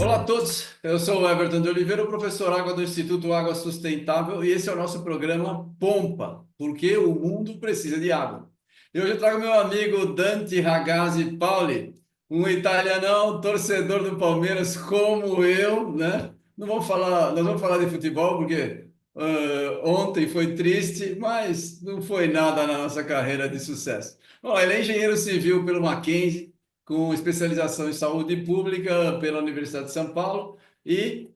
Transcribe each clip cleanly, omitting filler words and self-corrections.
Olá a todos, eu sou o Everton de Oliveira, o professor Água do Instituto Água Sustentável, e esse é o nosso programa Pompa, porque o mundo precisa de água. E hoje eu trago meu amigo Dante Ragazzi Pauli, um italianão, torcedor do Palmeiras como eu, né? Nós vamos falar de futebol, porque ontem foi triste, mas não foi nada na nossa carreira de sucesso. Bom, ele é engenheiro civil pelo Mackenzie, com especialização em saúde pública pela Universidade de São Paulo e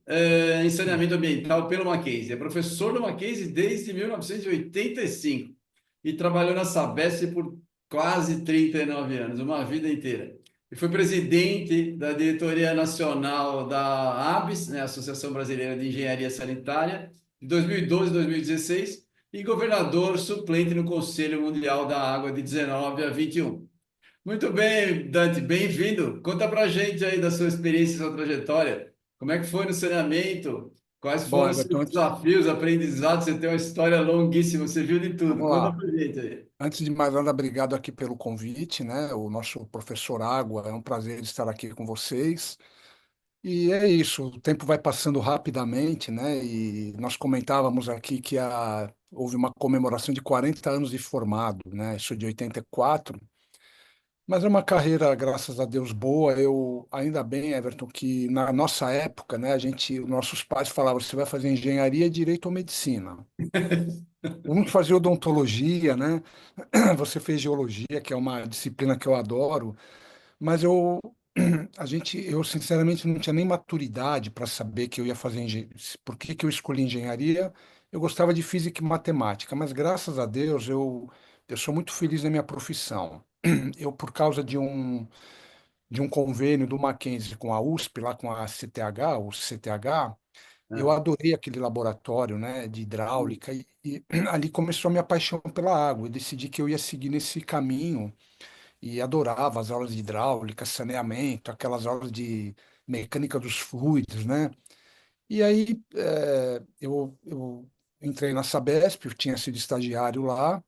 em saneamento ambiental pelo Mackenzie. É professor do Mackenzie desde 1985 e trabalhou na Sabesp por quase 39 anos, uma vida inteira. E foi presidente da diretoria nacional da ABS, né, Associação Brasileira de Engenharia Sanitária, de 2012 a 2016, e governador suplente no Conselho Mundial da Água de 19 a 21. Muito bem, Dante, bem-vindo. Conta pra gente aí da sua experiência, sua trajetória. Como é que foi no saneamento? Quais Bom, foram os seus Everton, desafios, aprendizados? Você tem uma história longuíssima, você viu de tudo. vamos Conta lá. pra gente aí. Antes de mais nada, obrigado aqui pelo convite, né? O nosso professor Água, é um prazer estar aqui com vocês. E é isso, o tempo vai passando rapidamente, né? E nós comentávamos aqui que houve uma comemoração de 40 anos de formado, né? Isso de 84. Mas é uma carreira, graças a Deus, boa. Eu, ainda bem, Everton, que na nossa época, né, nossos pais falavam, você vai fazer engenharia, direito ou medicina. Um fazia odontologia, né? Você fez geologia, que é uma disciplina que eu adoro, mas eu sinceramente não tinha nem maturidade para saber que eu ia fazer engenharia. Por que que eu escolhi engenharia? Eu gostava de física e matemática, mas graças a Deus eu sou muito feliz na minha profissão. Eu, por causa de um convênio do Mackenzie com a USP, lá com a CTH, o CTH, eu Ah, adorei aquele laboratório, né, de hidráulica e ali começou a minha paixão pela água. Eu decidi que eu ia seguir nesse caminho e adorava as aulas de hidráulica, saneamento, aquelas aulas de mecânica dos fluidos, né? E aí eu entrei na Sabesp, eu tinha sido estagiário lá,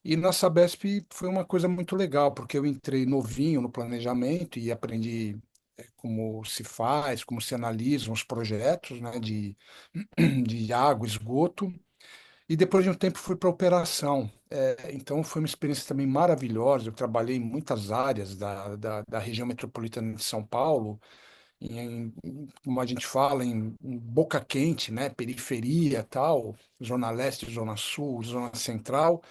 e na Sabesp foi uma coisa muito legal, porque eu entrei novinho no planejamento e aprendi como se faz, como se analisam os projetos, né, de água, esgoto, e depois de um tempo fui para operação. Então foi uma experiência também maravilhosa. Eu trabalhei em muitas áreas da região metropolitana de São Paulo, como a gente fala, em Boca Quente, né, periferia, tal, Zona Leste, Zona Sul, Zona Central.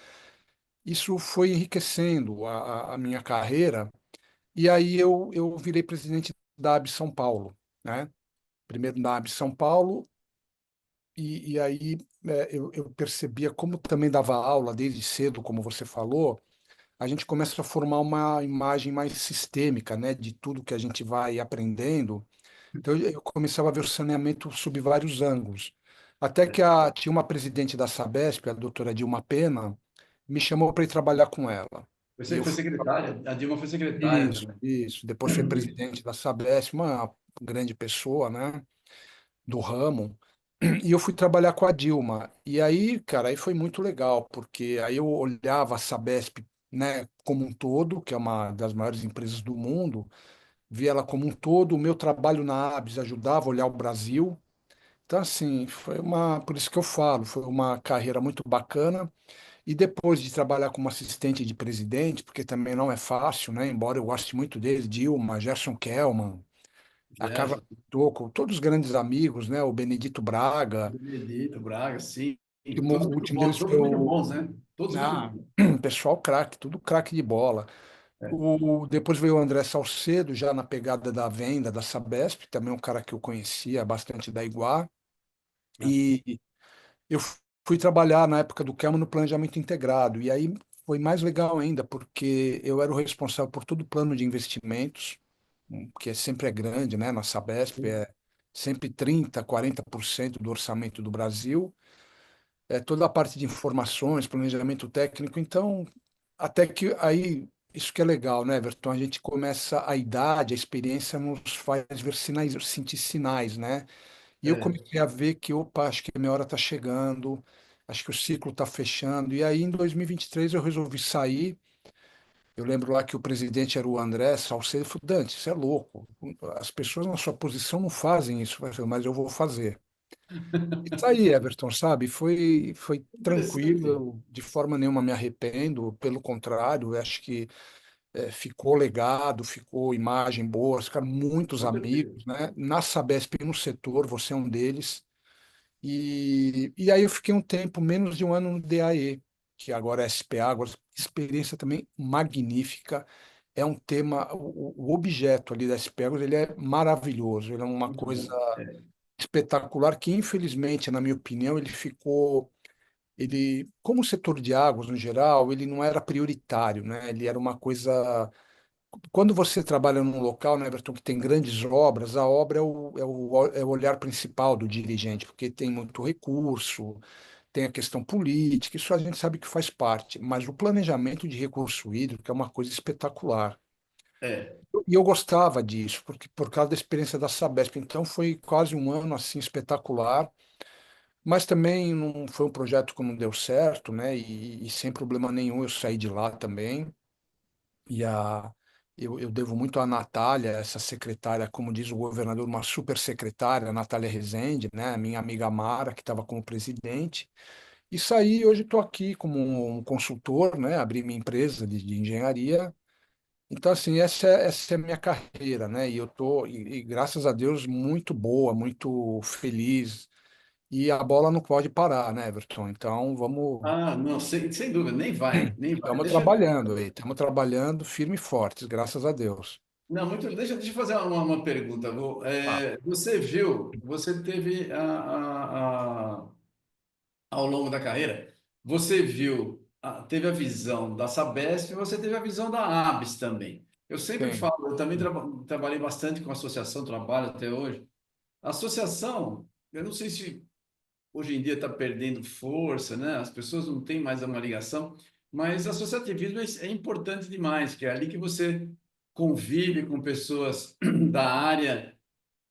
Isso foi enriquecendo a minha carreira. E aí eu virei presidente da AB São Paulo, né? Primeiro da AB São Paulo, e aí eu percebia como também dava aula desde cedo, como você falou, a gente começa a formar uma imagem mais sistêmica, né, de tudo que a gente vai aprendendo. Então eu começava a ver o saneamento sob vários ângulos. Até que tinha uma presidente da Sabesp, a doutora Dilma Pena, me chamou para ir trabalhar com ela. E você eu foi fui. secretária, a Dilma foi secretária Isso, também. isso. Depois foi presidente da Sabesp, uma grande pessoa, né, do ramo. E eu fui trabalhar com a Dilma. E aí, cara, aí foi muito legal, porque aí eu olhava a Sabesp, né, como um todo, que é uma das maiores empresas do mundo, via ela como um todo. O meu trabalho na ABS ajudava a olhar o Brasil. Então, assim, por isso que eu falo, foi uma carreira muito bacana. E depois de trabalhar como assistente de presidente, porque também não é fácil, né? Embora eu goste muito dele, Dilma, Gerson Kellmann, a Carla Gerson, Tocco, todos os grandes amigos, né? O Benedito Braga, Benedito, Braga, sim. o último deles foi Todos muito o bons, né? Todos muito ah, bons. pessoal craque, tudo craque de bola. É, Depois veio o André Salcedo, já na pegada da venda da Sabesp, também um cara que eu conhecia bastante da Iguá. né? E eu fui trabalhar na época do Kelman no planejamento integrado. E aí foi mais legal ainda, porque eu era o responsável por todo o plano de investimentos, que sempre é grande, né? Na Sabesp é sempre 30, 40% do orçamento do Brasil. É toda a parte de informações, planejamento técnico. Então, até que aí, isso que é legal, né, Everton? A gente começa, a idade, a experiência nos faz ver sinais, sentir sinais, né? E eu É. comecei a ver que, opa, acho que a minha hora está chegando, acho que o ciclo está fechando. E aí, em 2023, eu resolvi sair. Eu lembro lá que o presidente era o André Salcedo, e falou, Dante, você é louco. As pessoas na sua posição não fazem isso. Eu falei, mas eu vou fazer. E tá aí, Everton, sabe? Foi tranquilo, Interessante. eu de forma nenhuma me arrependo, pelo contrário, eu acho que ficou legado, ficou imagem boa, ficaram muitos Com certeza. amigos, né? Na Sabesp, no setor, você é um deles. E aí eu fiquei um tempo, menos de um ano no DAE, que agora é SPA, agora experiência também magnífica. É um tema, o objeto ali da SPA, ele é maravilhoso, ele é uma Muito coisa bom. É. espetacular que, infelizmente, na minha opinião, como o setor de águas no geral, ele não era prioritário, né? Ele era uma coisa. Quando você trabalha num local, né, Everton, que tem grandes obras, a obra é o olhar principal do dirigente, porque tem muito recurso, tem a questão política, isso a gente sabe que faz parte, mas o planejamento de recurso hídrico é uma coisa espetacular. É. E eu gostava disso, porque por causa da experiência da Sabesp, então foi quase um ano assim espetacular, mas também não foi um projeto que não deu certo, né? E sem problema nenhum eu saí de lá também. E eu devo muito à Natália, essa secretária, como diz o governador, uma super secretária, a Natália Rezende, né? Minha amiga Mara, que estava como presidente. E saí, hoje estou aqui como um consultor, né? Abri minha empresa de engenharia. Então, assim, essa é a minha carreira, né? E eu tô, e graças a Deus, muito boa, muito feliz. E a bola não pode parar, né, Everton? Então, vamos, Ah, não, sem dúvida, nem vai, nem vai. estamos trabalhando aí, estamos trabalhando firme e fortes, graças a Deus. Não, deixa eu fazer uma pergunta. Ah, Você viu, você teve ao longo da carreira, você viu, teve a visão da Sabesp e você teve a visão da ABS também. Eu sempre sim. falo, eu também trabalhei bastante com associação, trabalho até hoje. A associação, eu não sei se hoje em dia está perdendo força, né? As pessoas não têm mais uma ligação, mas associativismo é importante demais, que é ali que você convive com pessoas da área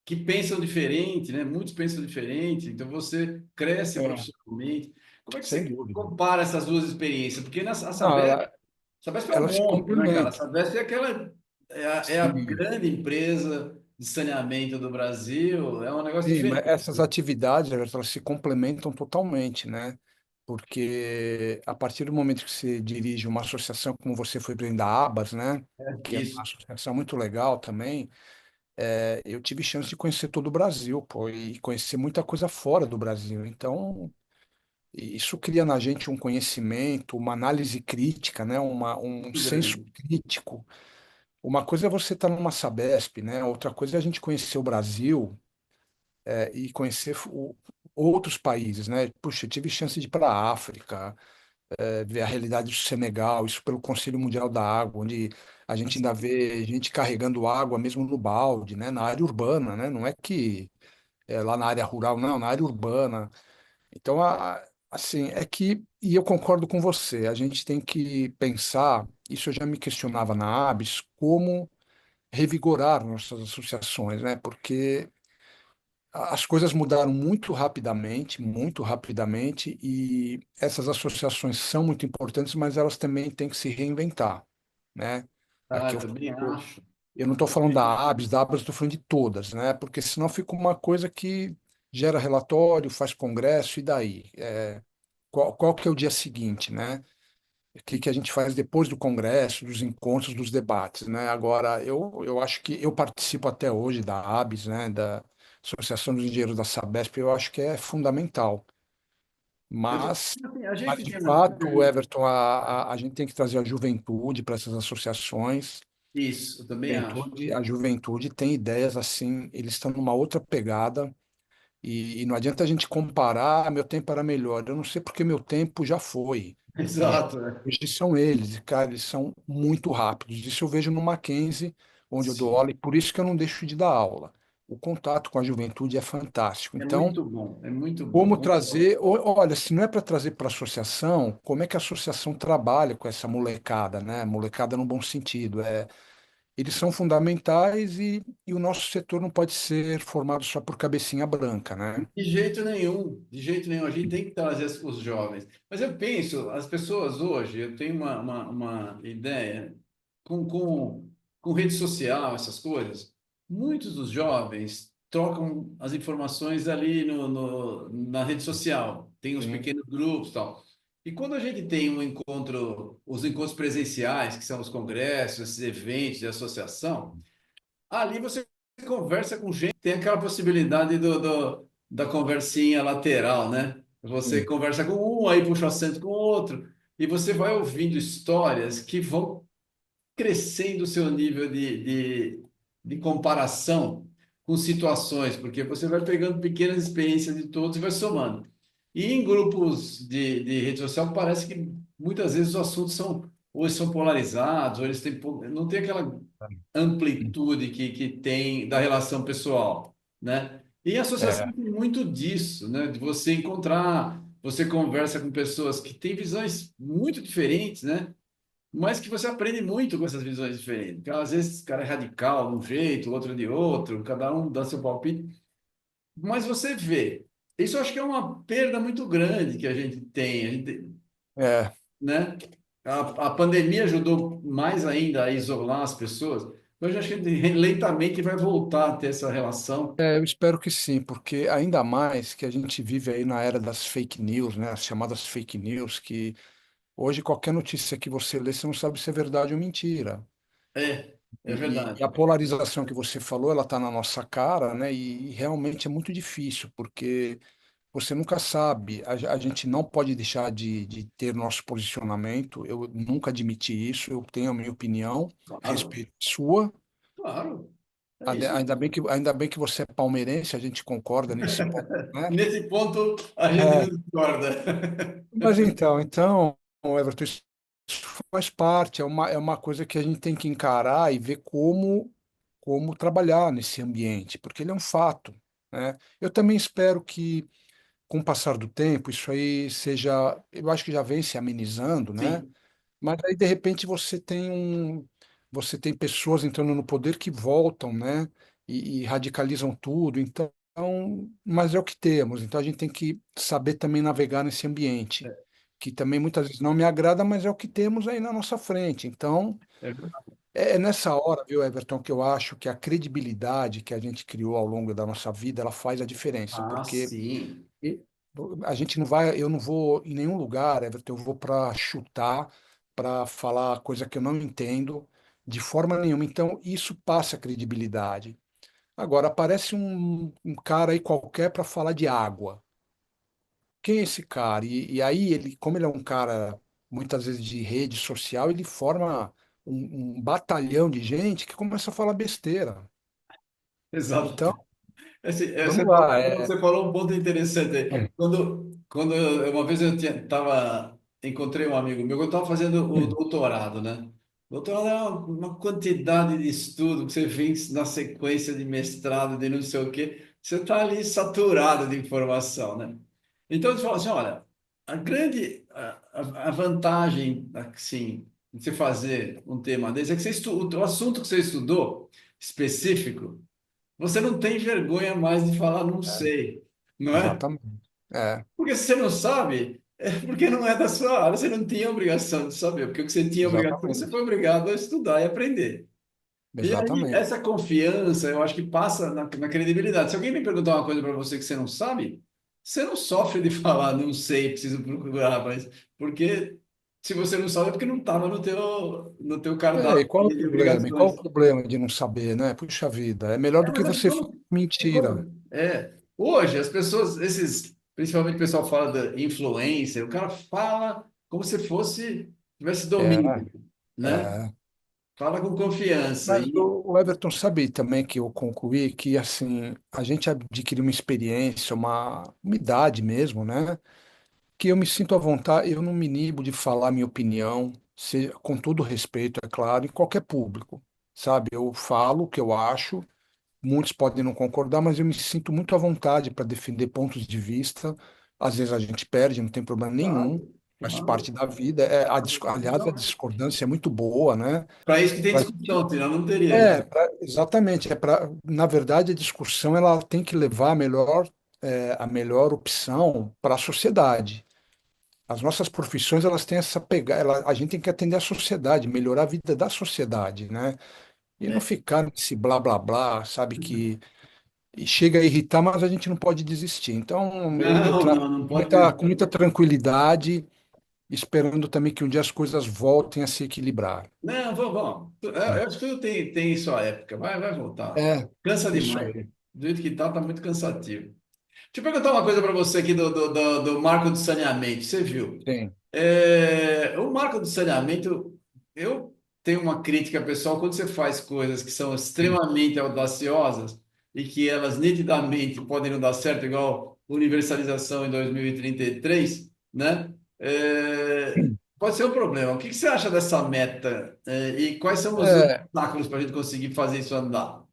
que pensam diferente, né? Muitos pensam diferente, então você cresce É, profissionalmente. Como é que sem você dúvida. compara essas duas experiências? Porque a Não, Sabesp é um ela se monstro, né, cara? A complementa. Sabesp é aquela é a Sim, grande empresa de saneamento do Brasil, é um negócio sim, mas diferente. essas atividades, elas se complementam totalmente, né? Porque a partir do momento que você dirige uma associação, como você foi presidente da ABAS, né? Que é uma Isso. associação muito legal também, eu tive chance de conhecer todo o Brasil, pô, e conhecer muita coisa fora do Brasil. Então, isso cria na gente um conhecimento, uma análise crítica, né? Um Muito senso grande. crítico. Uma coisa é você estar numa Sabesp, né? Outra coisa é a gente conhecer o Brasil, e conhecer outros países, né? Puxa, eu tive chance de ir para a África, ver a realidade do Senegal, isso pelo Conselho Mundial da Água, onde a gente ainda vê gente carregando água mesmo no balde, né? Na área urbana, né? Não é que é lá na área rural, não, na área urbana. Então, assim, e eu concordo com você, a gente tem que pensar, isso eu já me questionava na ABS, como revigorar nossas associações, né? Porque as coisas mudaram muito rapidamente, e essas associações são muito importantes, mas elas também têm que se reinventar, né? Ah, Aqui eu também acho. eu não estou falando da ABS, estou falando de todas, né? Porque senão fica uma coisa que gera relatório, faz congresso, e daí? Qual que é o dia seguinte, né? O que que a gente faz depois do congresso, dos encontros, dos debates, né? Agora, eu acho que eu participo até hoje da ABS, né? Da Associação dos Engenheiros da Sabesp, eu acho que é fundamental. Eu também, Mas, assim, a mas gente de tem fato, Everton, a gente tem que trazer a juventude para essas associações. isso, eu também acho. A juventude tem ideias assim, eles estão numa outra pegada. E não adianta a gente comparar, meu tempo era melhor. Eu não sei porque meu tempo já foi. E Exato, né? hoje são eles, e, cara, eles são muito rápidos. Isso eu vejo no Mackenzie, onde eu dou Sim, aula, e por isso que eu não deixo de dar aula. O contato com a juventude é fantástico. é Então, muito bom, é muito bom. como Concordo. trazer, olha, se não é para trazer para a associação, como é que a associação trabalha com essa molecada, né? Molecada no bom sentido. Eles são fundamentais, e o nosso setor não pode ser formado só por cabecinha branca, né? De jeito nenhum, de jeito nenhum. A gente tem que trazer os jovens. Mas eu penso, as pessoas hoje, eu tenho uma ideia. com, com, com rede social, essas coisas, muitos dos jovens trocam as informações ali na rede social. Tem os Sim, pequenos grupos e tal. E quando a gente tem um encontro, os encontros presenciais, que são os congressos, esses eventos de associação, ali você conversa com gente, tem aquela possibilidade da conversinha lateral, né? Você sim. conversa com um, aí puxa o acento com o outro, e você vai ouvindo histórias que vão crescendo o seu nível de comparação com situações, porque você vai pegando pequenas experiências de todos e vai somando. E em grupos de rede social, parece que muitas vezes os assuntos são, ou eles são polarizados, ou eles têm, não tem aquela amplitude que tem da relação pessoal, né? E a associação É, tem muito disso, né? De você encontrar, você conversa com pessoas que têm visões muito diferentes, né? Mas que você aprende muito com essas visões diferentes. Porque às vezes o cara é radical de um jeito, o outro de outro, cada um dá seu palpite. Mas você vê, isso eu acho que é uma perda muito grande que a gente tem, é, né? A pandemia ajudou mais ainda a isolar as pessoas, mas eu acho que lentamente vai voltar a ter essa relação. eu espero que sim, porque ainda mais que a gente vive aí na era das fake news, né? As chamadas fake news, que hoje qualquer notícia que você lê, você não sabe se é verdade ou mentira. É E verdade. a polarização que você falou, ela está na nossa cara, né? E realmente é muito difícil, porque você nunca sabe. A gente não pode deixar de ter nosso posicionamento. Eu nunca admiti isso. Eu tenho a minha opinião, Claro, respeito a sua. claro. É isso. Ainda bem que você é palmeirense, a gente concorda nesse ponto, né? Nesse ponto, a gente não É, discorda. mas então, Everton, isso faz parte, é uma coisa que a gente tem que encarar e ver como trabalhar nesse ambiente, porque ele é um fato, né? Eu também espero que, com o passar do tempo, isso aí seja, eu acho que já vem se amenizando, né? Sim, Mas aí, de repente, você tem pessoas entrando no poder que voltam, né? E radicalizam tudo. Então, mas é o que temos. Então, a gente tem que saber também navegar nesse ambiente, que também muitas vezes não me agrada, mas é o que temos aí na nossa frente. Então, é verdade. é nessa hora, viu, Everton, que eu acho que a credibilidade que a gente criou ao longo da nossa vida, ela faz a diferença, Ah, porque sim. e a gente não vai, eu não vou em nenhum lugar, Everton, eu vou para chutar, para falar coisa que eu não entendo, de forma nenhuma. Então, isso passa credibilidade. Agora, aparece um cara aí qualquer para falar de água. Quem é esse cara? E aí, ele, como ele é um cara, muitas vezes, de rede social, ele forma um batalhão de gente que começa a falar besteira. Exato. Então, vamos Você lá. você falou um ponto interessante. Uma vez encontrei um amigo meu, eu estava fazendo o doutorado, né? Doutorado é uma quantidade de estudo que você vem na sequência de mestrado, de não sei o quê. Você está ali saturado de informação, né? Então, ele falou assim, olha, a vantagem, assim, de você fazer um tema desse é que o assunto que você estudou, específico, você não tem vergonha mais de falar não sei, não é? Exatamente. É, Porque se você não sabe, é porque não é da sua área, você não tinha obrigação de saber, porque o que você tinha obrigação, você exatamente. foi obrigado a estudar e aprender. E aí, Exatamente. essa confiança, eu acho que passa na credibilidade. Se alguém me perguntar uma coisa para você que você não sabe, você não sofre de falar não sei, preciso procurar, mas porque se você não sabe é porque não estava no teu É, e cardápio qual é o de problema? E qual é o obrigações. problema de não saber, né? Puxa vida, é melhor do que Mas você falar mentira. hoje as pessoas, principalmente o pessoal fala da influencer, o cara fala como se tivesse É, domínio, né? é. Fala com confiança Mas e o Everton sabe também que eu concluí que, assim, a gente adquire uma experiência, uma idade mesmo, né? Que eu me sinto à vontade, eu não me inibo de falar minha opinião, com todo respeito, é claro, em qualquer público, sabe? Eu falo o que eu acho. Muitos podem não concordar, mas eu me sinto muito à vontade para defender pontos de vista. Às vezes a gente perde, não tem problema nenhum, claro, faz claro. parte da vida. Aliás, a discordância é muito boa, né? Para isso que tem Pra gente- discussão, senão não teria. exatamente. Na verdade, a discussão ela tem que levar a melhor opção para a sociedade. as nossas profissões, elas têm essa pegada, a gente tem que atender a sociedade, melhorar a vida da sociedade, né? E não É. ficar nesse blá blá blá, sabe, que e chega a irritar, mas a gente não pode desistir. Então, eu Não, trato não, não pode com desistir. muita tranquilidade, esperando também que um dia as coisas voltem a se equilibrar. Não, vamos. Eu acho que tudo tem sua época. Vai voltar. É, Cansa isso demais. aí. Do jeito que tá muito cansativo. Deixa eu perguntar uma coisa para você aqui do marco do saneamento. Você viu? Sim. O marco do saneamento, eu tenho uma crítica pessoal quando você faz coisas que são extremamente audaciosas e que elas nitidamente podem não dar certo, igual universalização em 2033, né? Pode ser um problema. O que que você acha dessa meta, e quais são os É, obstáculos para a gente conseguir fazer isso andar?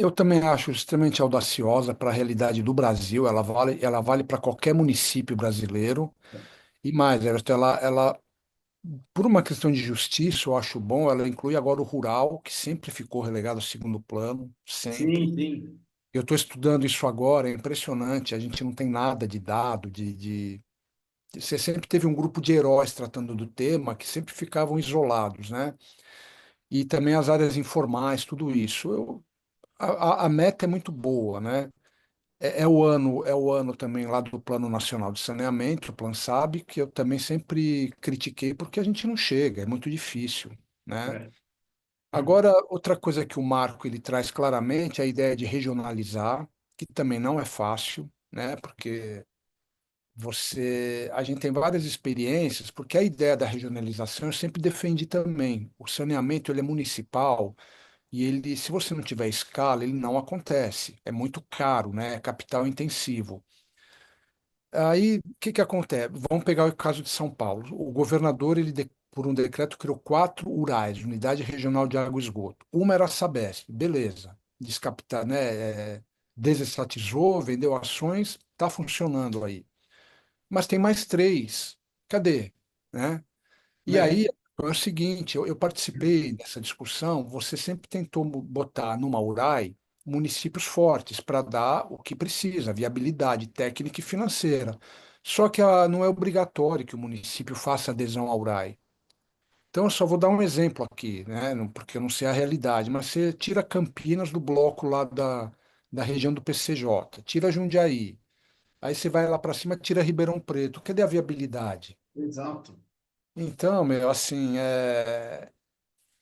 eu também acho extremamente audaciosa para a realidade do Brasil. Ela vale para qualquer município brasileiro. E mais, Everton, por uma questão de justiça, eu acho bom, ela inclui agora o rural, que sempre ficou relegado ao segundo plano, sempre. Sim. Eu estou estudando isso agora, é impressionante. A gente não tem nada de dado, Você sempre teve um grupo de heróis tratando do tema que sempre ficavam isolados, né? E também as áreas informais, tudo isso. A meta é muito boa, né? É o ano também lá do Plano Nacional de Saneamento, o Plan SAB, que eu também sempre critiquei porque a gente não chega, é muito difícil, né? É. Agora, outra coisa que o Marco ele traz claramente é a ideia de regionalizar, que também não é fácil, né? Porque a gente tem várias experiências, porque a ideia da regionalização eu sempre defendi também. O saneamento ele é municipal e ele, se você não tiver escala, ele não acontece. É muito caro, né? É capital intensivo. Aí, o que que acontece? Vamos pegar o caso de São Paulo. O governador, por um decreto, criou quatro URAs, Unidade Regional de Água e Esgoto. Uma era a Sabesp, beleza. Descapitar, né? Desestatizou, vendeu ações, está funcionando aí. Mas tem mais três. Cadê? Né? E É. aí é o seguinte, eu participei dessa discussão, você sempre tentou botar numa URAI municípios fortes para dar o que precisa, viabilidade técnica e financeira. Só que não é obrigatório que o município faça adesão à URAI. Então, eu só vou dar um exemplo aqui, né? Porque eu não sei a realidade, mas você tira Campinas do bloco lá da região do PCJ, tira Jundiaí, aí você vai lá para cima, tira Ribeirão Preto. Cadê a viabilidade? Exato. Então, meu, assim, É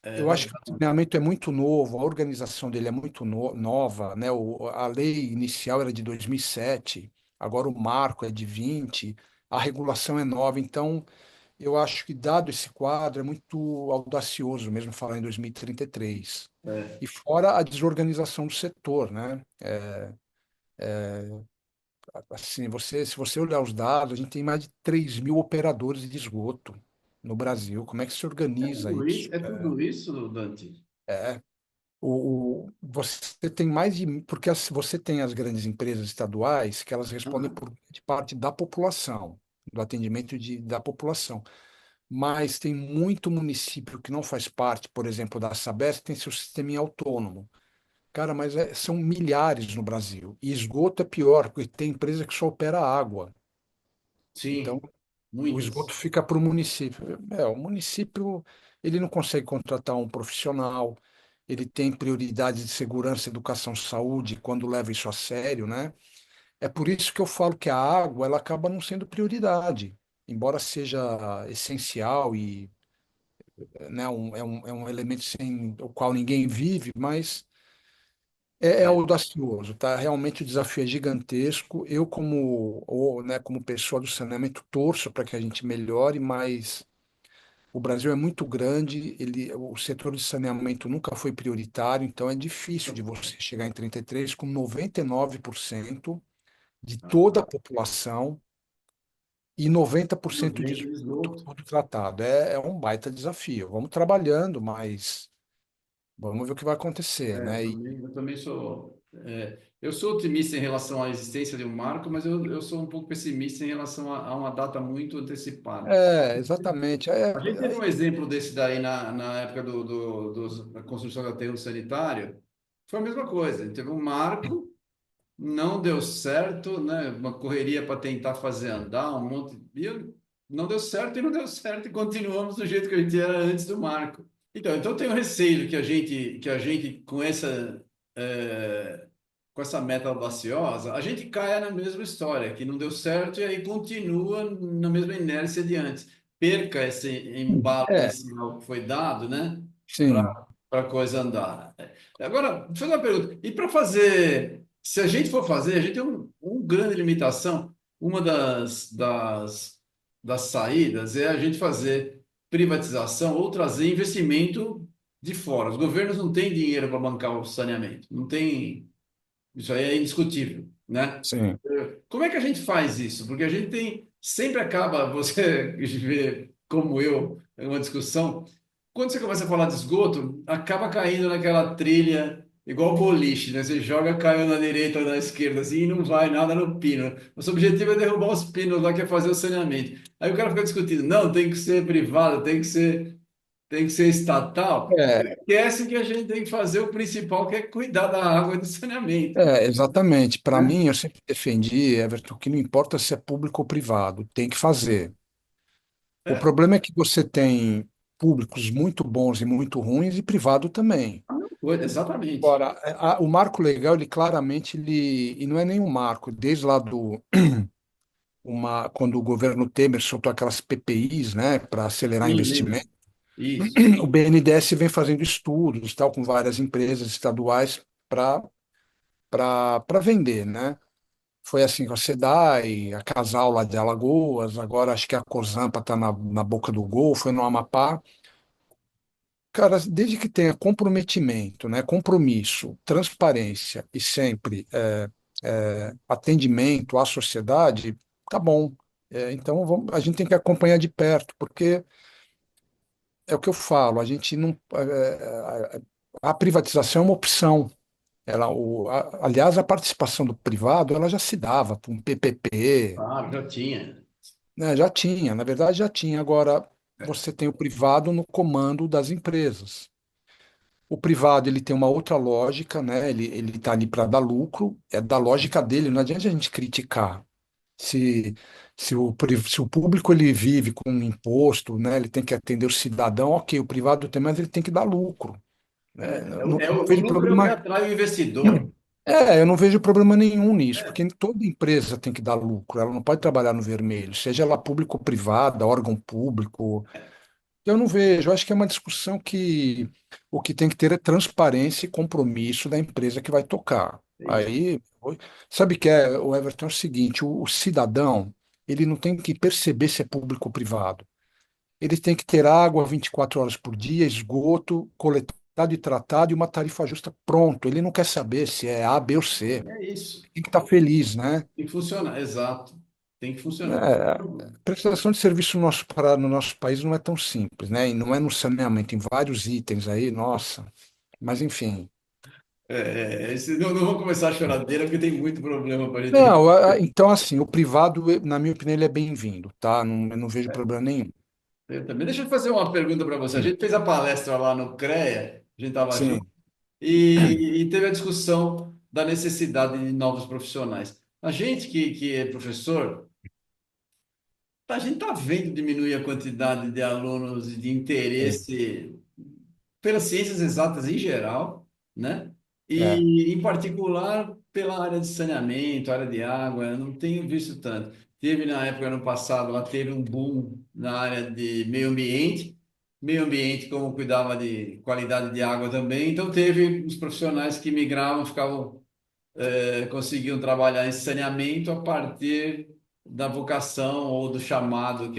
eu acho que o verdade. treinamento é muito novo, a organização dele é muito nova, né? A lei inicial era de 2007, agora o marco é de 20, a regulação é nova, então eu acho que, dado esse quadro, é muito audacioso mesmo falar em 2033. É. E fora a desorganização do setor, né? Assim, se você olhar os dados, a gente tem mais de 3 mil operadores de esgoto no Brasil. Como é que se organiza isso? É tudo isso, Dante? É, você tem mais de. Porque você tem as grandes empresas estaduais que elas respondem Ah, por de parte da população, do atendimento da população. Mas tem muito município que não faz parte, por exemplo, da Sabesp, tem seu sistema autônomo. Cara, mas são milhares no Brasil. E esgoto é pior, porque tem empresa que só opera água. Então, sim, o esgoto muitas. fica para o município. O município ele não consegue contratar um profissional, ele tem prioridades de segurança, educação, saúde, quando leva isso a sério, né? É por isso que eu falo que a água ela acaba não sendo prioridade, embora seja essencial e né, é um elemento sem o qual ninguém vive, mas é É. audacioso, tá? Realmente o desafio é gigantesco. Eu, como pessoa do saneamento, torço para que a gente melhore, mas o Brasil é muito grande, o setor de saneamento nunca foi prioritário, então é difícil de você chegar em 33 com 99% de toda a população e 90% de 90 de esgoto esgoto. tudo tratado. É um baita desafio. Vamos trabalhando, mas vamos ver o que vai acontecer, né? Eu também sou. Eu sou otimista em relação à existência de um marco, mas eu sou um pouco pessimista em relação a uma data muito antecipada. Exatamente. A gente teve um exemplo desse daí na época da construção do aterro sanitário. Foi a mesma coisa. A gente teve um marco, não deu certo, né? Uma correria para tentar fazer andar, um monte. não deu certo e não deu certo e continuamos do jeito que a gente era antes do marco. Então eu tenho receio que a gente com essa meta audaciosa, a gente caia na mesma história, que não deu certo e aí continua na mesma inércia de antes. Perca esse embalo É, inicial que foi dado, né? sim, Para a coisa andar. Agora, deixa eu fazer uma pergunta. E para fazer, se a gente for fazer, a gente tem um grande limitação. Uma das saídas é a gente fazer privatização ou trazer investimento de fora. Os governos não têm dinheiro para bancar o saneamento. Não tem, isso aí é indiscutível, né? sim. Como é que a gente faz isso? Porque a gente tem, sempre acaba, você vê como eu, é uma discussão, quando você começa a falar de esgoto, acaba caindo naquela trilha, igual boliche, né? Você joga, caiu na direita ou na esquerda, assim, e não vai nada no pino. Nosso objetivo é derrubar os pinos lá, que é fazer o saneamento. Aí o cara fica discutindo, não, tem que ser privado, tem que ser estatal. É, Esquece que a gente tem que fazer o principal, que é cuidar da água e do saneamento, exatamente. Para né? mim, eu sempre defendi, Everton, que não importa se é público ou privado, tem que fazer. O É, problema é que você tem públicos muito bons e muito ruins e privado também. exatamente. Agora, o marco legal, ele claramente, e não é nenhum marco, desde lá quando o governo Temer soltou aquelas PPIs, né, para acelerar Sim, lembro. investimento, Isso. o BNDES vem fazendo estudos, tal, com várias empresas estaduais para para vender, né? Foi assim com a SEDAI, a Casal lá de Alagoas, agora acho que a Cozampa está na Boca do Gol, foi no Amapá. Cara, desde que tenha comprometimento, né, compromisso, transparência e sempre atendimento à sociedade, tá bom. Então a gente tem que acompanhar de perto, porque é o que eu falo, a gente não. A privatização é uma opção. Aliás, a participação do privado ela já se dava com PPP, Ah, já tinha. né, já tinha, na verdade já tinha. Agora você tem o privado no comando das empresas. O privado ele tem uma outra lógica, né? Ele está ali para dar lucro, é da lógica dele. Não adianta a gente criticar. Se, se o público ele vive com um imposto, né? Ele tem que atender o cidadão, ok. O privado tem, mas ele tem que dar lucro, né? Não O vejo lucro é o que problema. atrai o investidor. Eu não vejo problema nenhum nisso, porque toda empresa tem que dar lucro. Ela não pode trabalhar no vermelho, seja ela pública ou privada, órgão público. Eu não vejo, eu acho que é uma discussão que o que tem que ter é transparência e compromisso da empresa que vai tocar. É isso. Aí, sabe que o Everton, é o seguinte, o cidadão, ele não tem que perceber se é público ou privado. Ele tem que ter água 24 horas por dia, esgoto, coletado e tratado e uma tarifa justa, pronto. Ele não quer saber se é A, B ou C. É isso. Tem que estar feliz, né? Tem que funcionar. Exato. Tem que funcionar. A prestação de serviço no nosso país não é tão simples, né? E não é no saneamento, tem vários itens aí, nossa. Mas enfim. Não vou começar a choradeira, porque tem muito problema para a gente. Não, então assim, o privado, na minha opinião, ele é bem-vindo, tá? Não, eu não vejo problema nenhum. Eu também. Deixa eu fazer uma pergunta para você. A gente fez a palestra lá no CREA, a gente estava junto, Sim, e teve a discussão da necessidade de novos profissionais. A gente que é professor, a gente está vendo diminuir a quantidade de alunos e de sim, interesse pelas ciências exatas em geral, né? é, E, em particular, pela área de saneamento, área de água, eu não tenho visto tanto. Teve na época, ano passado, lá teve um boom na área de meio ambiente como cuidava de qualidade de água também, então teve os profissionais que migravam, ficavam conseguiam trabalhar em saneamento a partir da vocação ou do chamado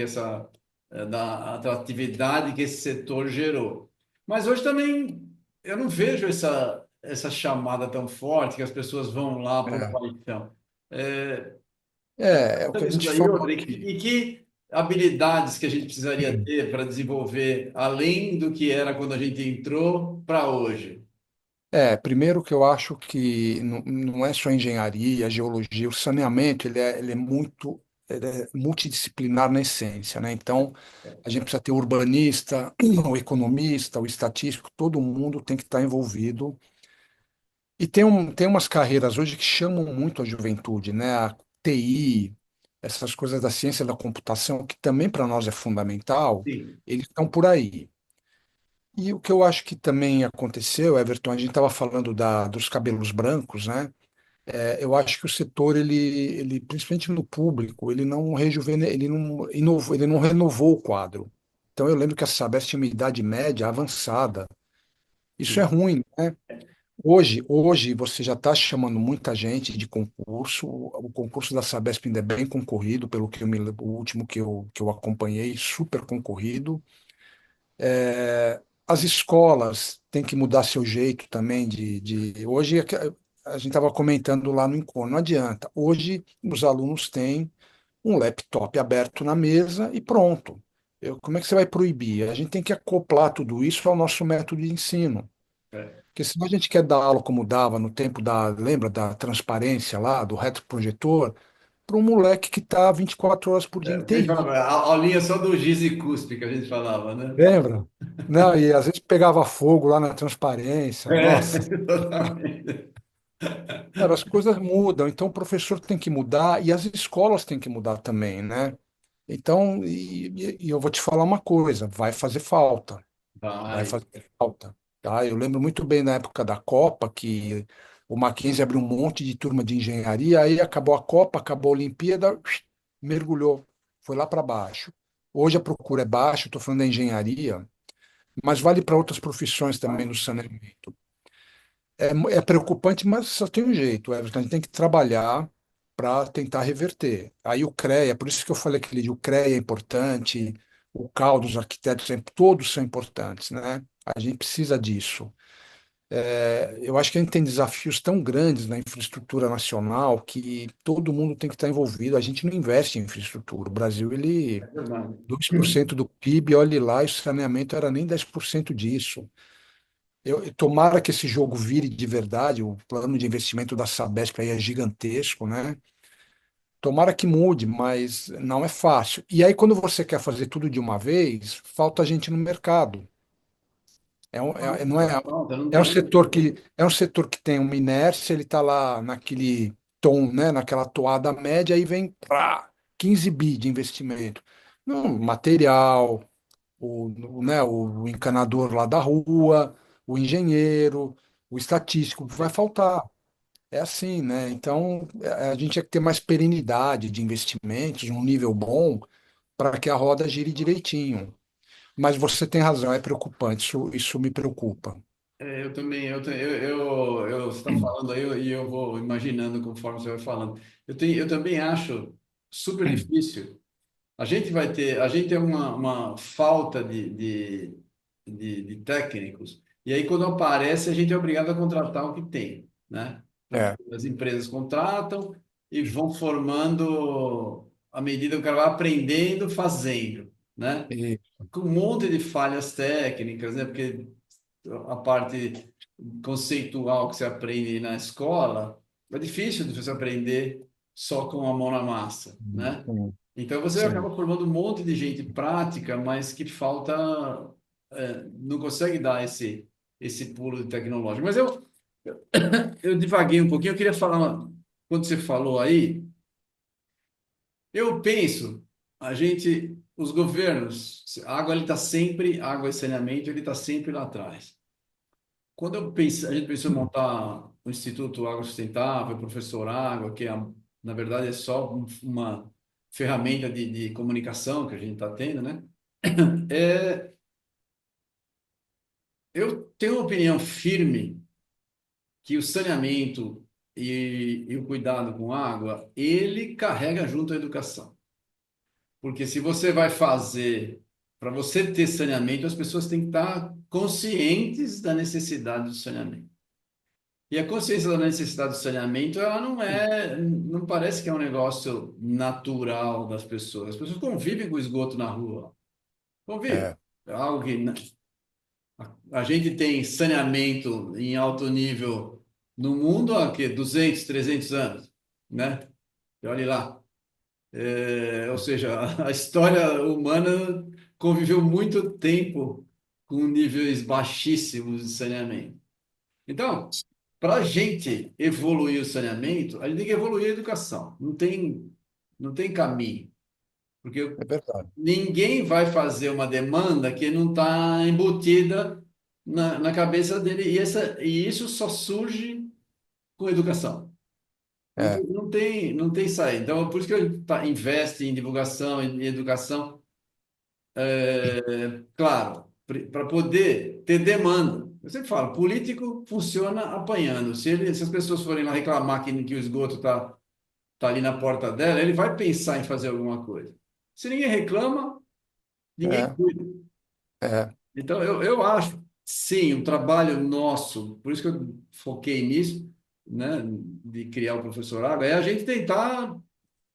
da atratividade que esse setor gerou. Mas hoje também eu não vejo essa chamada tão forte que as pessoas vão lá por é. paixão. É, É o que a isso gente daí, falou outra, aqui. e que habilidades que a gente precisaria ter para desenvolver além do que era quando a gente entrou para hoje? Primeiro que eu acho que não é só engenharia, geologia, o saneamento ele é muito multidisciplinar na essência, né? Então, a gente precisa ter o urbanista, o economista, o estatístico, todo mundo tem que estar envolvido. E tem umas carreiras hoje que chamam muito a juventude, né? A TI. essas coisas da ciência da computação, que também para nós é fundamental, Sim. eles estão por aí. E o que eu acho que também aconteceu, Everton, a gente estava falando dos cabelos brancos, né? Eu acho que o setor, principalmente no público, ele não renovou o quadro. Então eu lembro que a Sabesp tinha uma idade média avançada. Isso é Sim. ruim, né? Hoje você já está chamando muita gente de concurso. O concurso da Sabesp ainda é bem concorrido, pelo que o último que eu acompanhei, super concorrido. As escolas têm que mudar seu jeito também hoje a gente estava comentando lá no encontro, não adianta. Hoje os alunos têm um laptop aberto na mesa e pronto. Como é que você vai proibir? A gente tem que acoplar tudo isso ao nosso método de ensino. É. Porque se a gente quer dar aula como dava no tempo lembra da transparência lá, do retroprojetor, para um moleque que está 24 horas por dia em A gente TI. falava, a aulinha só do giz e cuspe que a gente falava, né? Lembra? Não, e às vezes pegava fogo lá na transparência. É, Nossa, exatamente. cara, as coisas mudam, então o professor tem que mudar e as escolas têm que mudar também, né? Então, e eu vou te falar uma coisa, vai Vai. fazer falta, tá? Eu lembro muito bem na época da Copa que o Mackenzie abriu um monte de turma de engenharia, aí acabou a Copa, acabou a Olimpíada, mergulhou, foi lá para baixo. Hoje a procura é baixa, estou falando da engenharia, mas vale para outras profissões também no saneamento. É preocupante, mas só tem um jeito, Everton. A gente tem que trabalhar para tentar reverter. Aí o CREA, por isso que eu falei aquele dia, o CREA é importante, o CAL dos arquitetos, todos são importantes, né? A gente precisa disso. Eu acho que a gente tem desafios tão grandes na infraestrutura nacional que todo mundo tem que estar envolvido. A gente não investe em infraestrutura. O Brasil, É ele, verdade. 2% do PIB, olhe lá, e o saneamento era nem 10% disso. Tomara que esse jogo vire de verdade, o plano de investimento da Sabesp aí é gigantesco, né? Tomara que mude, mas não é fácil. E aí, quando você quer fazer tudo de uma vez, falta gente no mercado. Não é, Falta, não tem. é um setor que tem uma inércia, ele está lá naquele tom, né? Naquela toada média, aí vem 15 bi de investimento. Não, material, o encanador lá da rua, o engenheiro, o estatístico, vai faltar. É assim, né? Então, a gente tinha que ter mais perenidade de investimentos, um nível bom, para que a roda gire direitinho. Mas você tem razão, é preocupante, isso me preocupa. Eu também, você está falando aí e eu vou imaginando conforme você vai falando. Eu também acho super difícil. A gente tem uma falta de técnicos, e aí quando aparece, a gente é obrigado a contratar o que tem, né? É, As empresas contratam e vão formando à medida que o cara vai aprendendo, fazendo, né? e, Com um monte de falhas técnicas, né? Porque a parte conceitual que você aprende na escola é difícil de você aprender só com a mão na massa, né? sim, Então você sim. acaba formando um monte de gente prática, mas que falta, não consegue dar esse pulo de tecnológico. Mas eu divaguei um pouquinho, eu queria falar, quando você falou aí, eu penso, os governos, a água ele está sempre, água e saneamento, ele está sempre lá atrás. Quando a gente pensou em montar o Instituto Água Sustentável, Professor Água, na verdade é só uma ferramenta de comunicação que a gente está tendo, né? É, eu tenho uma opinião firme que o saneamento e o cuidado com água, ele carrega junto a educação. Porque se você vai fazer, para você ter saneamento, as pessoas têm que estar conscientes da necessidade do saneamento. E a consciência da necessidade do saneamento, ela não parece que é um negócio natural das pessoas. As pessoas convivem com o esgoto na rua. Convivem. É, É algo que a gente tem saneamento em alto nível no mundo há que 200, 300 anos, né? E olhe lá. Ou seja, a história humana conviveu muito tempo com níveis baixíssimos de saneamento. Então, para a gente evoluir o saneamento, a gente tem que evoluir a educação. Não tem. não tem caminho, porque é verdade. ninguém vai fazer uma demanda que não está embutida na cabeça dele, e isso só surge com educação. É, Não tem saída. Então, por isso que a gente investe em divulgação, em educação, claro, para poder ter demanda. Eu sempre falo, político funciona apanhando. Se as pessoas forem lá reclamar que o esgoto tá ali na porta dela, ele vai pensar em fazer alguma coisa. Se ninguém reclama, ninguém é, cuida. é, Então, eu acho, sim, o trabalho nosso, por isso que eu foquei nisso, né, de criar o Professor Água, é a gente tentar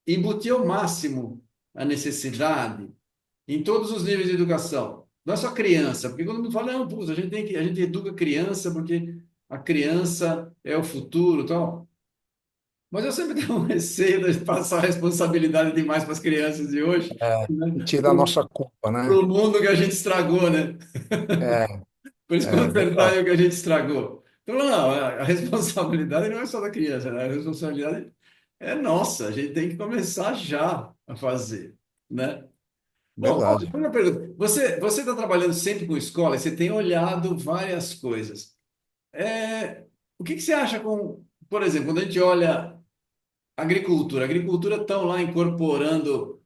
embutir ao máximo a necessidade em todos os níveis de educação. Não é só criança, porque quando me fala, não, pô, a gente educa criança porque a criança é o futuro, e tal. Mas eu sempre tenho um receio de passar a responsabilidade demais para as crianças de hoje, e né? tira a nossa culpa, Para né? o mundo que a gente estragou, né? É, Para eles é verdade, consertarem o que a gente estragou. Então, não, a responsabilidade não é só da criança, né? A responsabilidade é nossa. A gente tem que começar já a fazer, né? Bom, ó, verdade. uma pergunta. Você está trabalhando sempre com escola e você tem olhado várias coisas. O que você acha com, por exemplo, quando a gente olha agricultura. A agricultura estão lá incorporando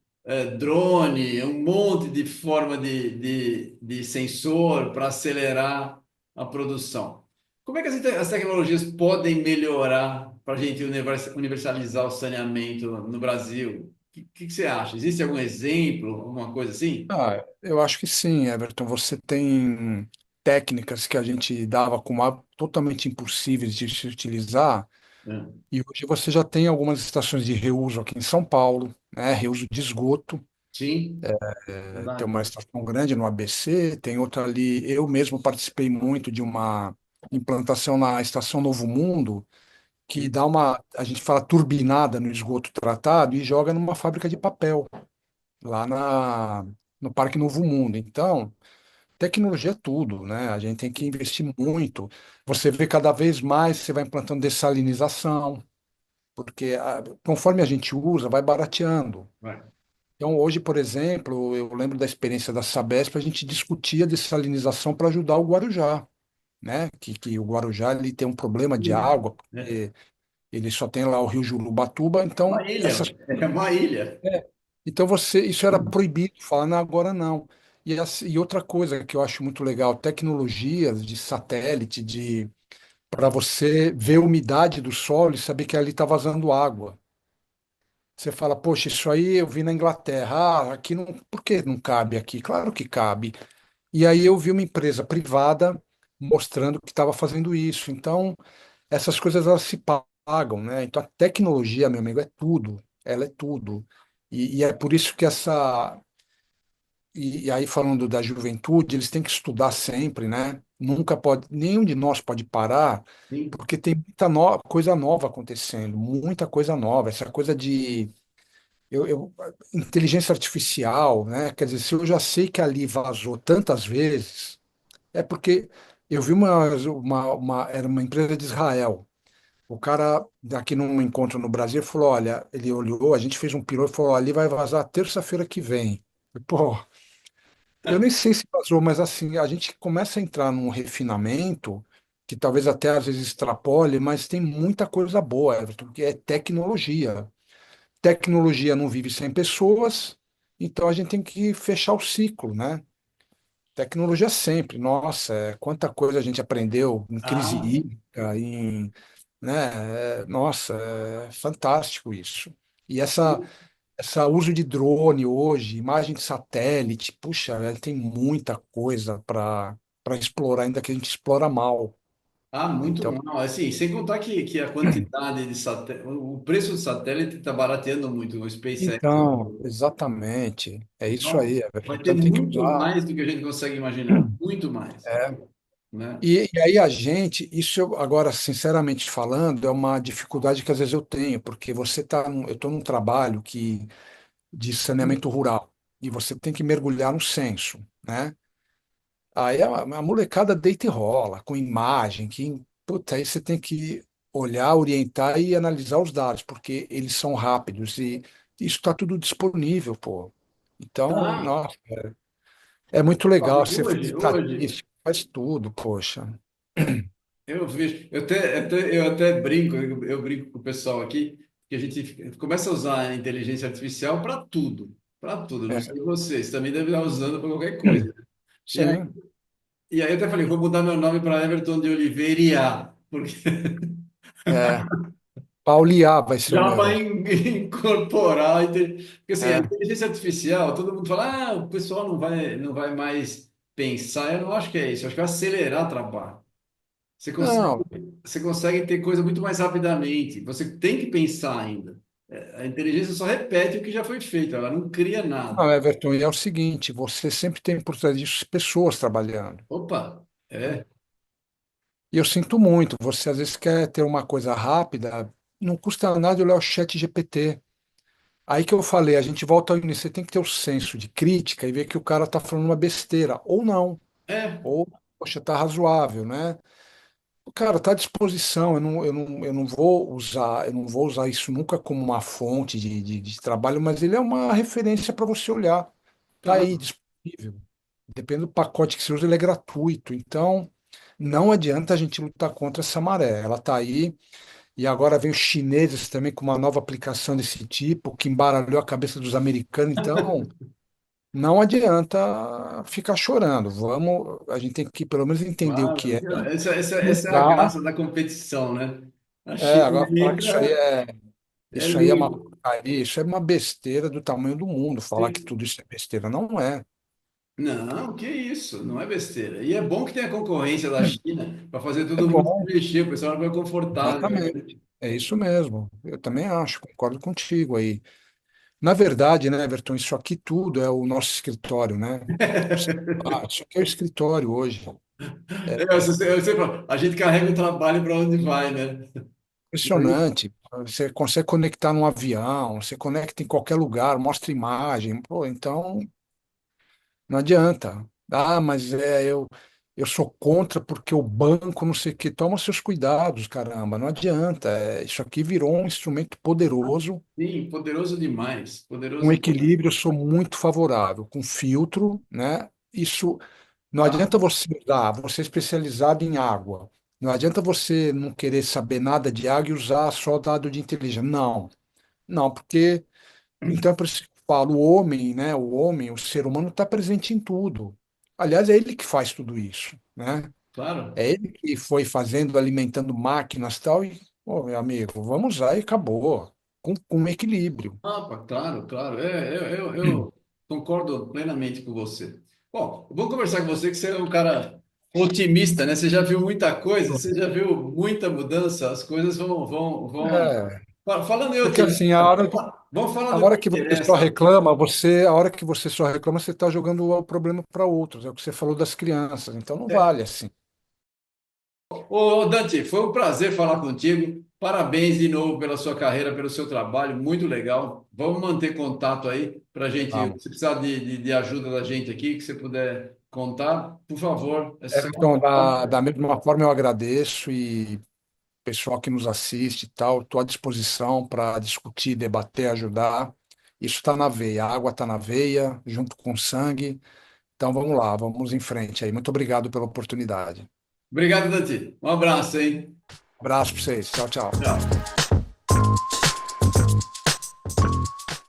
drone, um monte de forma de sensor para acelerar a produção. Como é que as tecnologias podem melhorar para a gente universalizar o saneamento no Brasil? O que você acha? Existe algum exemplo, alguma coisa assim? Eu acho que sim, Everton. Você tem técnicas que a gente dava como totalmente impossíveis de se utilizar, É. e hoje você já tem algumas estações de reuso aqui em São Paulo, né? Reuso de esgoto. Sim, Tem verdade. uma estação grande no ABC, tem outra ali. Eu mesmo participei muito de uma implantação na Estação Novo Mundo, que dá uma, a gente fala turbinada no esgoto tratado e joga numa fábrica de papel, lá no Parque Novo Mundo. Então, tecnologia é tudo, né? A gente tem que investir muito. Você vê cada vez mais, você vai implantando dessalinização, porque conforme a gente usa, vai barateando. Vai. Então, hoje, por exemplo, eu lembro da experiência da Sabesp, a gente discutia dessalinização para ajudar o Guarujá, né? Que o Guarujá ele tem um problema de Sim. água, É porque ele só tem lá o Rio Jurubatuba, uma então ilha, é uma ilha. então isso era proibido, falar, não, agora não. E outra coisa que eu acho muito legal, tecnologias de satélite, de para você ver a umidade do solo e saber que ali está vazando água. Você fala, poxa, isso aí eu vi na Inglaterra. Aqui não, por que não cabe aqui? Claro que cabe. E aí eu vi uma empresa privada mostrando que estava fazendo isso. Então, essas coisas elas se pagam, né? Então, a tecnologia, meu amigo, é tudo. Ela é tudo. E é por isso que e aí, falando da juventude, eles têm que estudar sempre, né? Nunca pode, nenhum de nós pode parar, Sim, porque tem muita coisa nova acontecendo, muita coisa nova. Essa coisa de inteligência artificial, né? Quer dizer, se eu já sei que ali vazou tantas vezes, é porque eu vi era uma empresa de Israel. O cara, daqui num encontro no Brasil, falou: Olha, ele olhou, a gente fez um piloto e falou: Ali vai vazar terça-feira que vem. Pô, eu nem sei se vazou, mas assim, a gente começa a entrar num refinamento que talvez até às vezes extrapole, mas tem muita coisa boa, Everton, que é tecnologia. Tecnologia não vive sem pessoas, então a gente tem que fechar o ciclo, né? Tecnologia sempre, nossa, quanta coisa a gente aprendeu em crise ah, hídrica, né? Nossa, é fantástico isso. E essa uso de drone hoje, imagem de satélite, puxa, tem muita coisa para explorar, ainda que a gente explora mal. muito Então, mal. Assim, sem contar que a quantidade de satélite, o preço do satélite está barateando muito. O SpaceX, exatamente, é isso então, aí, Everton. vai ter Então tem que muito usar. mais do que a gente consegue imaginar. Muito mais, É. né? E aí a gente, isso agora, sinceramente falando, é uma dificuldade que às vezes eu tenho, porque eu estou num trabalho de saneamento rural e você tem que mergulhar no censo, né? Aí a molecada deita e rola com imagem, puta, aí você tem que olhar, orientar e analisar os dados, porque eles são rápidos isso está tudo disponível, pô. Então, Tá. nossa, é muito legal. Você faz Hoje, estatística, faz tudo, poxa. eu vejo, eu até brinco, eu brinco com o pessoal aqui, que a gente começa a usar a inteligência artificial para tudo, para tudo. Não É, sei vocês, também devem estar usando para qualquer coisa. E aí, sim, e aí eu até falei, vou mudar meu nome para Everton de Oliveira IA, porque é. Pauliar vai ser o já vai meu. incorporar, porque assim, a É. inteligência artificial, todo mundo fala, o pessoal não vai mais pensar. Eu não acho que é isso, eu acho que vai acelerar o trabalho. Você consegue, Não, você consegue ter coisa muito mais rapidamente. Você tem que pensar ainda. A inteligência só repete o que já foi feito, ela não cria nada. não, Everton, e é o seguinte, você sempre tem por trás disso pessoas trabalhando. Opa, é, E eu sinto muito, você às vezes quer ter uma coisa rápida, não custa nada olhar o chat GPT. Aí que eu falei, a gente volta ao início, você tem que ter o senso de crítica e ver que o cara está falando uma besteira, ou não, é, ou, poxa, tá razoável, né? O cara está à disposição, eu não vou usar isso nunca como uma fonte de trabalho, mas ele é uma referência para você olhar. Está aí claro. disponível. Depende do pacote que você usa, ele é gratuito. Então, não adianta a gente lutar contra essa maré. Ela está aí. E agora vem os chineses também com uma nova aplicação desse tipo, que embaralhou a cabeça dos americanos. Então, não adianta ficar chorando. Vamos, a gente tem que pelo menos entender o Claro. que é, Essa é a mudar. graça da competição, né? A Agora falar que chinesa é isso aí é uma livre. porcaria, isso é uma besteira do tamanho do mundo. Falar que Sim. tudo isso é besteira, não é. Não, que isso, não é besteira. E é bom que tenha concorrência da China para fazer É todo mundo se bom, mexer, o pessoal não vai confortável. exatamente. É isso mesmo. Eu também acho, concordo contigo aí. Na verdade, né, Everton, isso aqui tudo é o nosso escritório, né? Isso aqui é o escritório hoje. É Eu sempre falo, a gente carrega o trabalho para onde vai, né? impressionante. Você consegue conectar num avião, você conecta em qualquer lugar, mostra imagem. Pô, então, não adianta. Ah, mas eu sou contra porque o banco não sei o quê. Toma seus cuidados, caramba. Não adianta. Isso aqui virou um instrumento poderoso. Sim, poderoso demais, Um poderoso demais. equilíbrio, eu sou muito favorável. Com filtro, né? Isso não Tá? adianta você usar, você é especializado em água. Não adianta você não querer saber nada de água e usar só dado de inteligência. Não, não, porque então é por isso que eu falo, o homem, né? O homem, o ser humano está presente em tudo. Aliás, é ele que faz tudo isso, né? Claro. É ele que foi fazendo, alimentando máquinas e tal, e, pô, meu amigo, vamos usar e acabou, com equilíbrio. Ah, pá, claro, claro. Eu concordo plenamente com você. Bom, vou conversar com você que você é um cara otimista, né? Você já viu muita coisa, você já viu muita mudança, as coisas vão. É, Falando em porque assim, otimista, vamos falar a do que hora que você só interessa. reclama, a hora que você só reclama, você está jogando o problema para outros. É o que você falou das crianças. Então não vale assim. Ô, Dante, foi um prazer falar contigo. Parabéns de novo pela sua carreira, pelo seu trabalho, muito legal. Vamos manter contato aí para a gente, Vamos. se precisar de ajuda da gente aqui, que você puder contar, por favor, é só. Então, da mesma forma, eu agradeço e pessoal que nos assiste e tal, estou à disposição para discutir, debater, ajudar. Isso está na veia, a água está na veia, junto com o sangue. Então vamos lá, vamos em frente aí. Muito obrigado pela oportunidade. Obrigado, Dante. Um abraço, hein? Abraço para vocês. Tchau, tchau. Tchau.